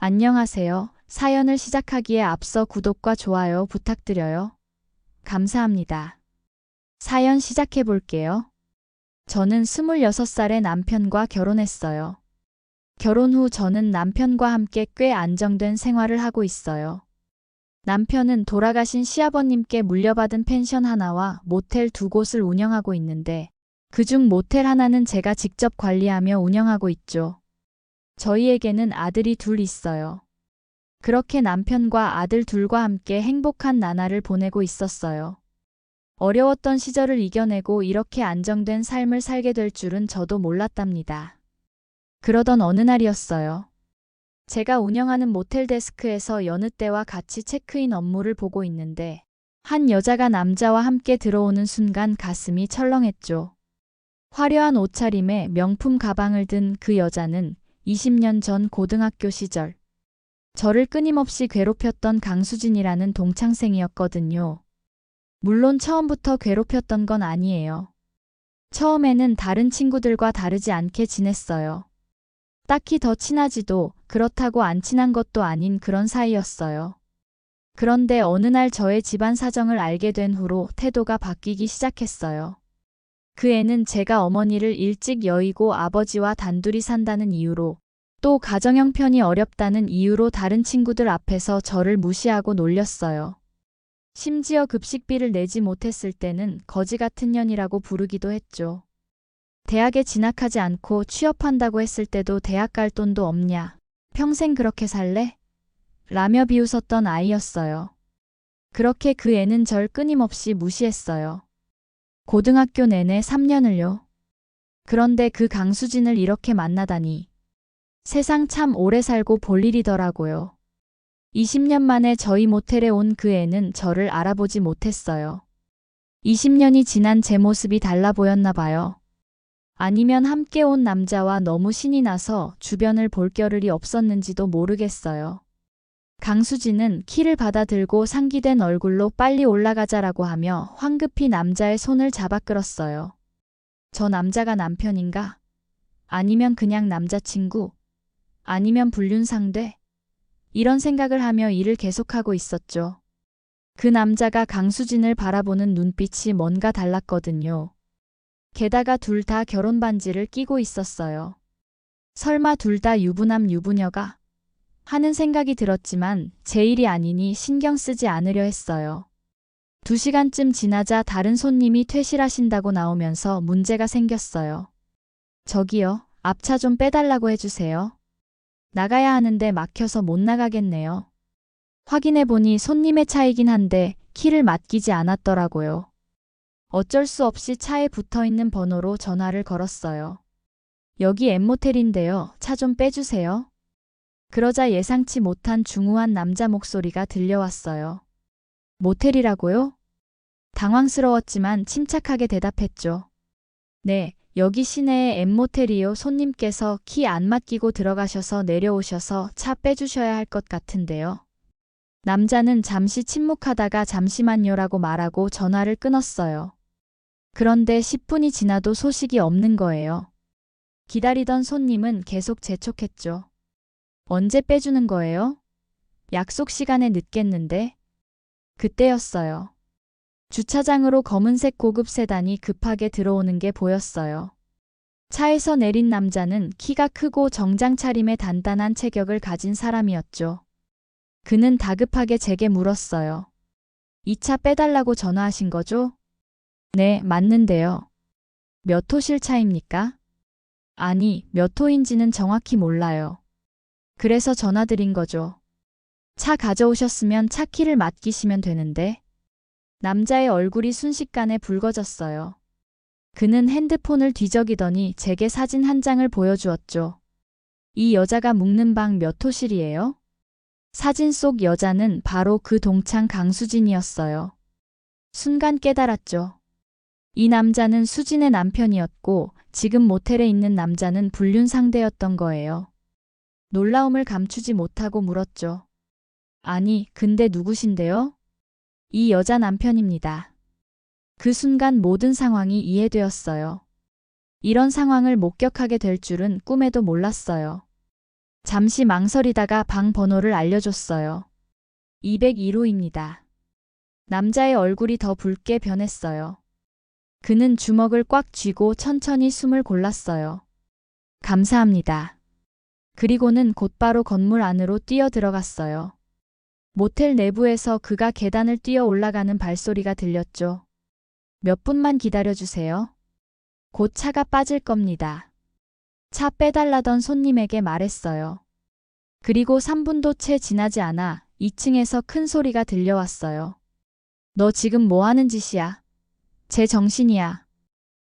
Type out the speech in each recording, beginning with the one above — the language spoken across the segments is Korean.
안녕하세요. 사연을 시작하기에 앞서 구독과 좋아요 부탁드려요. 감사합니다. 사연 시작해 볼게요. 저는 26살의 남편과 결혼했어요. 결혼 후 저는 남편과 함께 꽤 안정된 생활을 하고 있어요. 남편은 돌아가신 시아버님께 물려받은 펜션 하나와 모텔 2곳을 운영하고 있는데 그중 모텔 하나는 제가 직접 관리하며 운영하고 있죠. 저희에게는 아들이 둘 있어요. 그렇게 남편과 아들 둘과 함께 행복한 나날을 보내고 있었어요. 어려웠던 시절을 이겨내고 이렇게 안정된 삶을 살게 될 줄은 저도 몰랐답니다. 그러던 어느 날이었어요. 제가 운영하는 모텔 데스크에서 여느 때와 같이 체크인 업무를 보고 있는데 한 여자가 남자와 함께 들어오는 순간 가슴이 철렁했죠. 화려한 옷차림에 명품 가방을 든 그 여자는 20년 전 고등학교 시절 저를 끊임없이 괴롭혔던 강수진이라는 동창생이었거든요. 물론 처음부터 괴롭혔던 건 아니에요. 처음에는 다른 친구들과 다르지 않게 지냈어요. 딱히 더 친하지도 그렇다고 안 친한 것도 아닌 그런 사이였어요. 그런데 어느 날 저의 집안 사정을 알게 된 후로 태도가 바뀌기 시작했어요. 그 애는 제가 어머니를 일찍 여의고 아버지와 단둘이 산다는 이유로 또 가정 형편이 어렵다는 이유로 다른 친구들 앞에서 저를 무시하고 놀렸어요. 심지어 급식비를 내지 못했을 때는 거지 같은 년이라고 부르기도 했죠. 대학에 진학하지 않고 취업한다고 했을 때도 대학 갈 돈도 없냐? 평생 그렇게 살래? 라며 비웃었던 아이였어요. 그렇게 그 애는 절 끊임없이 무시했어요. 고등학교 내내 3년을요. 그런데 그 강수진을 이렇게 만나다니. 세상 참 오래 살고 볼 일이더라고요. 20년 만에 저희 모텔에 온 그 애는 저를 알아보지 못했어요. 20년이 지난 제 모습이 달라 보였나 봐요. 아니면 함께 온 남자와 너무 신이 나서 주변을 볼 겨를이 없었는지도 모르겠어요. 강수진은 키를 받아들고 상기된 얼굴로 빨리 올라가자라고 하며 황급히 남자의 손을 잡아 끌었어요. 저 남자가 남편인가? 아니면 그냥 남자친구? 아니면 불륜상대? 이런 생각을 하며 일을 계속하고 있었죠. 그 남자가 강수진을 바라보는 눈빛이 뭔가 달랐거든요. 게다가 둘 다 결혼 반지를 끼고 있었어요. 설마 둘 다 유부남 유부녀가? 하는 생각이 들었지만 제 일이 아니니 신경 쓰지 않으려 했어요. 2시간쯤 지나자 다른 손님이 퇴실하신다고 나오면서 문제가 생겼어요. 저기요, 앞차 좀 빼달라고 해주세요. 나가야 하는데 막혀서 못 나가겠네요. 확인해보니 손님의 차이긴 한데 키를 맡기지 않았더라고요. 어쩔 수 없이 차에 붙어있는 번호로 전화를 걸었어요. 여기 M모텔인데요. 차 좀 빼주세요. 그러자 예상치 못한 중후한 남자 목소리가 들려왔어요. 모텔이라고요? 당황스러웠지만 침착하게 대답했죠. 네, 여기 시내에 M모텔이요. 손님께서 키 안 맡기고 들어가셔서 내려오셔서 차 빼주셔야 할 것 같은데요. 남자는 잠시 침묵하다가 잠시만요라고 말하고 전화를 끊었어요. 그런데 10분이 지나도 소식이 없는 거예요. 기다리던 손님은 계속 재촉했죠. 언제 빼주는 거예요? 약속 시간에 늦겠는데? 그때였어요. 주차장으로 검은색 고급 세단이 급하게 들어오는 게 보였어요. 차에서 내린 남자는 키가 크고 정장 차림의 단단한 체격을 가진 사람이었죠. 그는 다급하게 제게 물었어요. 이 차 빼달라고 전화하신 거죠? 네, 맞는데요. 몇 호실 차입니까? 아니, 몇 호인지는 정확히 몰라요. 그래서 전화드린 거죠. 차 가져오셨으면 차 키를 맡기시면 되는데. 남자의 얼굴이 순식간에 붉어졌어요. 그는 핸드폰을 뒤적이더니 제게 사진 한 장을 보여주었죠. 이 여자가 묵는 방 몇 호실이에요? 사진 속 여자는 바로 그 동창 강수진이었어요. 순간 깨달았죠. 이 남자는 수진의 남편이었고 지금 모텔에 있는 남자는 불륜 상대였던 거예요. 놀라움을 감추지 못하고 물었죠. 아니, 근데 누구신데요? 이 여자 남편입니다. 그 순간 모든 상황이 이해되었어요. 이런 상황을 목격하게 될 줄은 꿈에도 몰랐어요. 잠시 망설이다가 방 번호를 알려줬어요. 202호입니다. 남자의 얼굴이 더 붉게 변했어요. 그는 주먹을 꽉 쥐고 천천히 숨을 골랐어요. 감사합니다. 그리고는 곧바로 건물 안으로 뛰어 들어갔어요. 모텔 내부에서 그가 계단을 뛰어 올라가는 발소리가 들렸죠. 몇 분만 기다려주세요. 곧 차가 빠질 겁니다. 차 빼달라던 손님에게 말했어요. 그리고 3분도 채 지나지 않아 2층에서 큰 소리가 들려왔어요. 너 지금 뭐 하는 짓이야? 제 정신이야.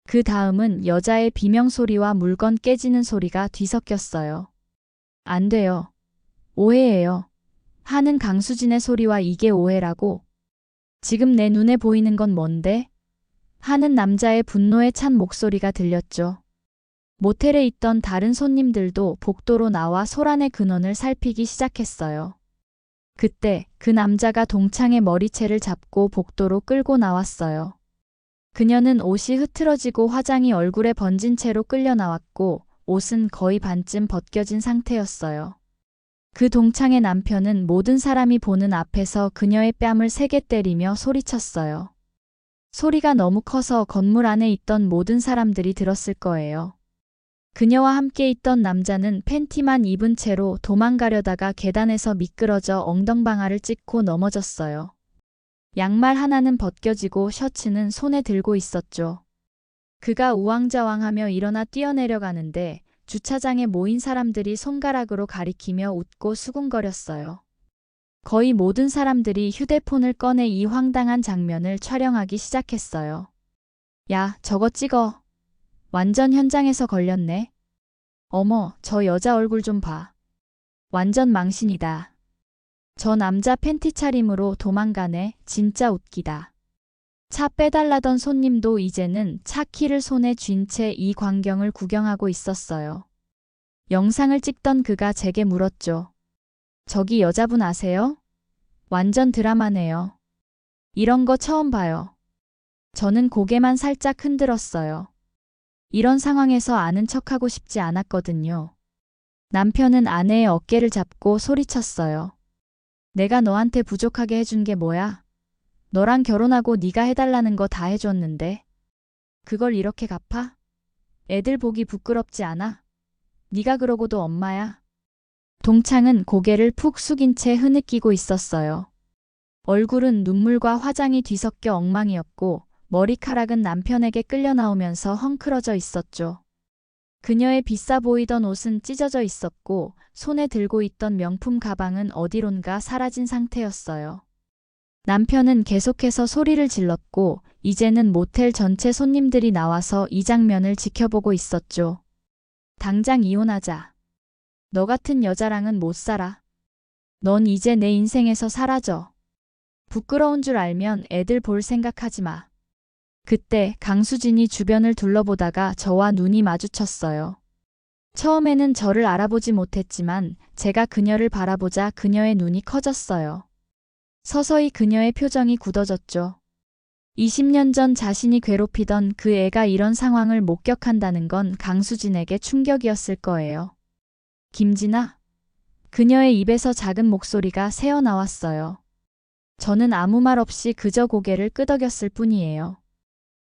그 다음은 여자의 비명소리와 물건 깨지는 소리가 뒤섞였어요. 안 돼요. 오해예요. 하는 강수진의 소리와 이게 오해라고? 지금 내 눈에 보이는 건 뭔데? 하는 남자의 분노에 찬 목소리가 들렸죠. 모텔에 있던 다른 손님들도 복도로 나와 소란의 근원을 살피기 시작했어요. 그때 그 남자가 동창의 머리채를 잡고 복도로 끌고 나왔어요. 그녀는 옷이 흐트러지고 화장이 얼굴에 번진 채로 끌려 나왔고 옷은 거의 반쯤 벗겨진 상태였어요. 그 동창의 남편은 모든 사람이 보는 앞에서 그녀의 뺨을 세게 때리며 소리쳤어요. 소리가 너무 커서 건물 안에 있던 모든 사람들이 들었을 거예요. 그녀와 함께 있던 남자는 팬티만 입은 채로 도망가려다가 계단에서 미끄러져 엉덩방아를 찍고 넘어졌어요. 양말 하나는 벗겨지고 셔츠는 손에 들고 있었죠. 그가 우왕좌왕하며 일어나 뛰어내려가는데 주차장에 모인 사람들이 손가락으로 가리키며 웃고 수군거렸어요. 거의 모든 사람들이 휴대폰을 꺼내 이 황당한 장면을 촬영하기 시작했어요. 야, 저거 찍어. 완전 현장에서 걸렸네. 어머, 저 여자 얼굴 좀 봐. 완전 망신이다. 저 남자 팬티 차림으로 도망가네. 진짜 웃기다. 차 빼달라던 손님도 이제는 차 키를 손에 쥔 채 이 광경을 구경하고 있었어요. 영상을 찍던 그가 제게 물었죠. 저기 여자분 아세요? 완전 드라마네요. 이런 거 처음 봐요. 저는 고개만 살짝 흔들었어요. 이런 상황에서 아는 척하고 싶지 않았거든요. 남편은 아내의 어깨를 잡고 소리쳤어요. 내가 너한테 부족하게 해준 게 뭐야? 너랑 결혼하고 네가 해달라는 거 다 해줬는데. 그걸 이렇게 갚아? 애들 보기 부끄럽지 않아? 네가 그러고도 엄마야. 동창은 고개를 푹 숙인 채 흐느끼고 있었어요. 얼굴은 눈물과 화장이 뒤섞여 엉망이었고 머리카락은 남편에게 끌려 나오면서 헝클어져 있었죠. 그녀의 비싸 보이던 옷은 찢어져 있었고 손에 들고 있던 명품 가방은 어디론가 사라진 상태였어요. 남편은 계속해서 소리를 질렀고 이제는 모텔 전체 손님들이 나와서 이 장면을 지켜보고 있었죠. 당장 이혼하자. 너 같은 여자랑은 못 살아. 넌 이제 내 인생에서 사라져. 부끄러운 줄 알면 애들 볼 생각하지 마. 그때 강수진이 주변을 둘러보다가 저와 눈이 마주쳤어요. 처음에는 저를 알아보지 못했지만 제가 그녀를 바라보자 그녀의 눈이 커졌어요. 서서히 그녀의 표정이 굳어졌죠. 20년 전 자신이 괴롭히던 그 애가 이런 상황을 목격한다는 건 강수진에게 충격이었을 거예요. 김진아? 그녀의 입에서 작은 목소리가 새어나왔어요. 저는 아무 말 없이 그저 고개를 끄덕였을 뿐이에요.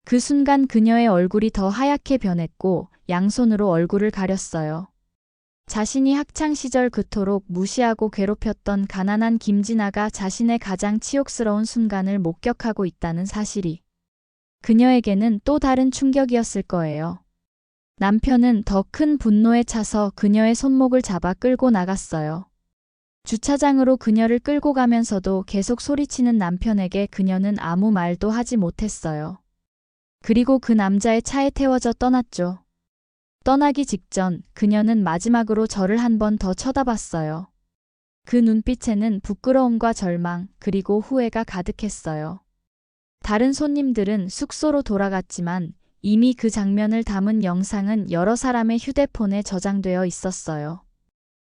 그 순간 그녀의 얼굴이 더 하얗게 변했고 양손으로 얼굴을 가렸어요. 자신이 학창시절 그토록 무시하고 괴롭혔던 가난한 김진아가 자신의 가장 치욕스러운 순간을 목격하고 있다는 사실이 그녀에게는 또 다른 충격이었을 거예요. 남편은 더 큰 분노에 차서 그녀의 손목을 잡아 끌고 나갔어요. 주차장으로 그녀를 끌고 가면서도 계속 소리치는 남편에게 그녀는 아무 말도 하지 못했어요. 그리고 그 남자의 차에 태워져 떠났죠. 떠나기 직전 그녀는 마지막으로 저를 한 번 더 쳐다봤어요. 그 눈빛에는 부끄러움과 절망 그리고 후회가 가득했어요. 다른 손님들은 숙소로 돌아갔지만 이미 그 장면을 담은 영상은 여러 사람의 휴대폰에 저장되어 있었어요.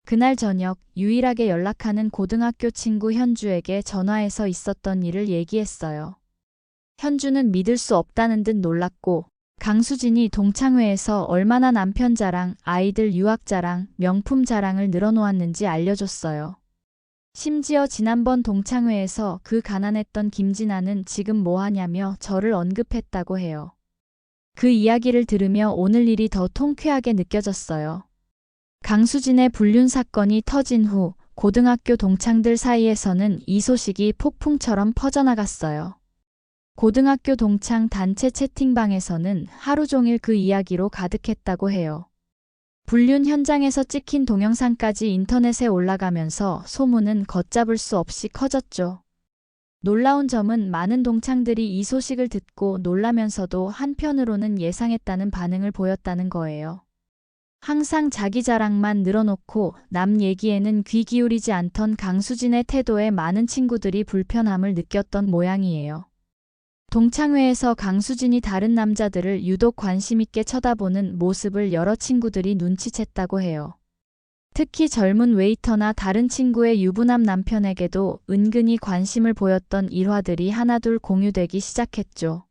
그날 저녁 유일하게 연락하는 고등학교 친구 현주에게 전화해서 있었던 일을 얘기했어요. 현주는 믿을 수 없다는 듯 놀랐고 강수진이 동창회에서 얼마나 남편 자랑, 아이들 유학 자랑, 명품 자랑을 늘어놓았는지 알려줬어요. 심지어 지난번 동창회에서 그 가난했던 김진아는 지금 뭐하냐며 저를 언급했다고 해요. 그 이야기를 들으며 오늘 일이 더 통쾌하게 느껴졌어요. 강수진의 불륜 사건이 터진 후 고등학교 동창들 사이에서는 이 소식이 폭풍처럼 퍼져나갔어요. 고등학교 동창 단체 채팅방에서는 하루 종일 그 이야기로 가득했다고 해요. 불륜 현장에서 찍힌 동영상까지 인터넷에 올라가면서 소문은 걷잡을 수 없이 커졌죠. 놀라운 점은 많은 동창들이 이 소식을 듣고 놀라면서도 한편으로는 예상했다는 반응을 보였다는 거예요. 항상 자기 자랑만 늘어놓고 남 얘기에는 귀 기울이지 않던 강수진의 태도에 많은 친구들이 불편함을 느꼈던 모양이에요. 동창회에서 강수진이 다른 남자들을 유독 관심 있게 쳐다보는 모습을 여러 친구들이 눈치챘다고 해요. 특히 젊은 웨이터나 다른 친구의 유부남 남편에게도 은근히 관심을 보였던 일화들이 하나둘 공유되기 시작했죠.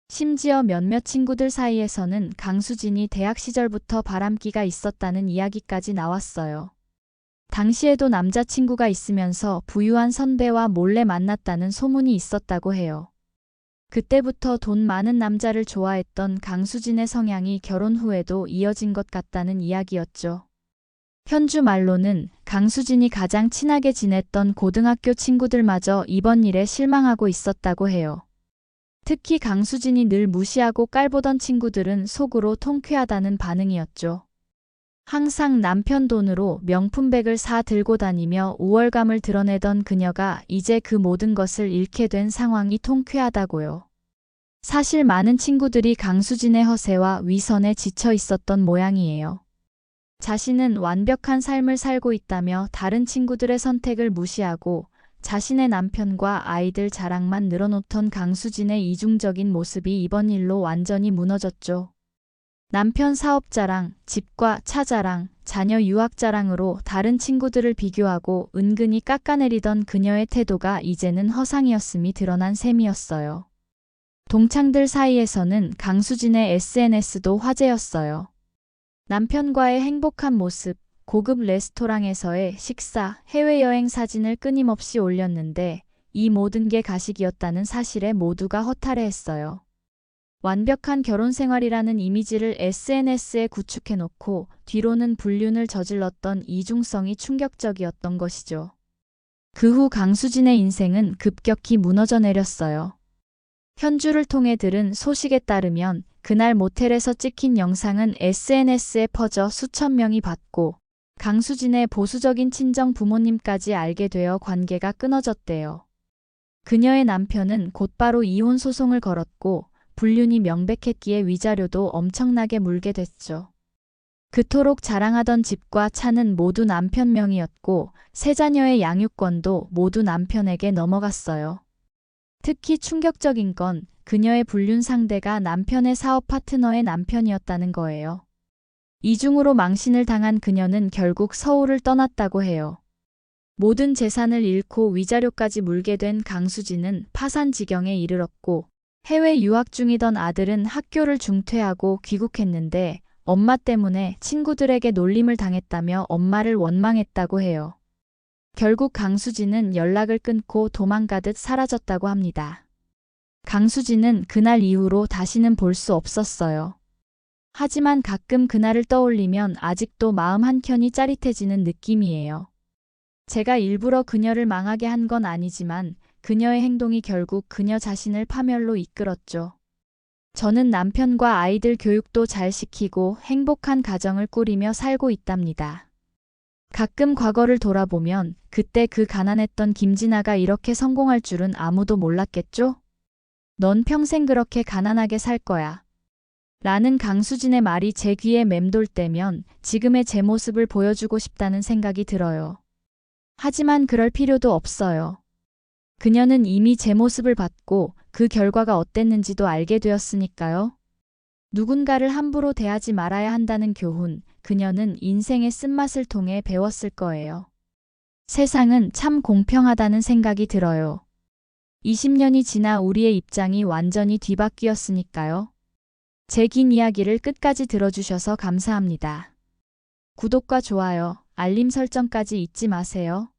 심지어 몇몇 친구들 사이에서는 강수진이 대학 시절부터 바람기가 있었다는 이야기까지 나왔어요. 당시에도 남자친구가 있으면서 부유한 선배와 몰래 만났다는 소문이 있었다고 해요. 그때부터 돈 많은 남자를 좋아했던 강수진의 성향이 결혼 후에도 이어진 것 같다는 이야기였죠. 현주 말로는 강수진이 가장 친하게 지냈던 고등학교 친구들마저 이번 일에 실망하고 있었다고 해요. 특히 강수진이 늘 무시하고 깔보던 친구들은 속으로 통쾌하다는 반응이었죠. 항상 남편 돈으로 명품백을 사 들고 다니며 우월감을 드러내던 그녀가 이제 그 모든 것을 잃게 된 상황이 통쾌하다고요. 사실 많은 친구들이 강수진의 허세와 위선에 지쳐 있었던 모양이에요. 자신은 완벽한 삶을 살고 있다며 다른 친구들의 선택을 무시하고 자신의 남편과 아이들 자랑만 늘어놓던 강수진의 이중적인 모습이 이번 일로 완전히 무너졌죠. 남편 사업 자랑, 집과 차 자랑, 자녀 유학 자랑으로 다른 친구들을 비교하고 은근히 깎아내리던 그녀의 태도가 이제는 허상이었음이 드러난 셈이었어요. 동창들 사이에서는 강수진의 SNS도 화제였어요. 남편과의 행복한 모습, 고급 레스토랑에서의 식사, 해외여행 사진을 끊임없이 올렸는데 이 모든 게 가식이었다는 사실에 모두가 허탈해했어요. 완벽한 결혼 생활이라는 이미지를 SNS에 구축해놓고 뒤로는 불륜을 저질렀던 이중성이 충격적이었던 것이죠. 그 후 강수진의 인생은 급격히 무너져 내렸어요. 현주를 통해 들은 소식에 따르면 그날 모텔에서 찍힌 영상은 SNS에 퍼져 수천 명이 봤고 강수진의 보수적인 친정 부모님까지 알게 되어 관계가 끊어졌대요. 그녀의 남편은 곧바로 이혼 소송을 걸었고 불륜이 명백했기에 위자료도 엄청나게 물게 됐죠. 그토록 자랑하던 집과 차는 모두 남편 명의였고 세 자녀의 양육권도 모두 남편에게 넘어갔어요. 특히 충격적인 건 그녀의 불륜 상대가 남편의 사업 파트너의 남편이었다는 거예요. 이중으로 망신을 당한 그녀는 결국 서울을 떠났다고 해요. 모든 재산을 잃고 위자료까지 물게 된 강수진은 파산 지경에 이르렀고 해외 유학 중이던 아들은 학교를 중퇴하고 귀국했는데 엄마 때문에 친구들에게 놀림을 당했다며 엄마를 원망했다고 해요. 결국 강수진은 연락을 끊고 도망가듯 사라졌다고 합니다. 강수진은 그날 이후로 다시는 볼 수 없었어요. 하지만 가끔 그날을 떠올리면 아직도 마음 한켠이 짜릿해지는 느낌이에요. 제가 일부러 그녀를 망하게 한 건 아니지만 그녀의 행동이 결국 그녀 자신을 파멸로 이끌었죠. 저는 남편과 아이들 교육도 잘 시키고 행복한 가정을 꾸리며 살고 있답니다. 가끔 과거를 돌아보면 그때 그 가난했던 김진아가 이렇게 성공할 줄은 아무도 몰랐겠죠? 넌 평생 그렇게 가난하게 살 거야. 라는 강수진의 말이 제 귀에 맴돌 때면 지금의 제 모습을 보여주고 싶다는 생각이 들어요. 하지만 그럴 필요도 없어요. 그녀는 이미 제 모습을 봤고 그 결과가 어땠는지도 알게 되었으니까요. 누군가를 함부로 대하지 말아야 한다는 교훈, 그녀는 인생의 쓴맛을 통해 배웠을 거예요. 세상은 참 공평하다는 생각이 들어요. 20년이 지나 우리의 입장이 완전히 뒤바뀌었으니까요. 제 긴 이야기를 끝까지 들어주셔서 감사합니다. 구독과 좋아요, 알림 설정까지 잊지 마세요.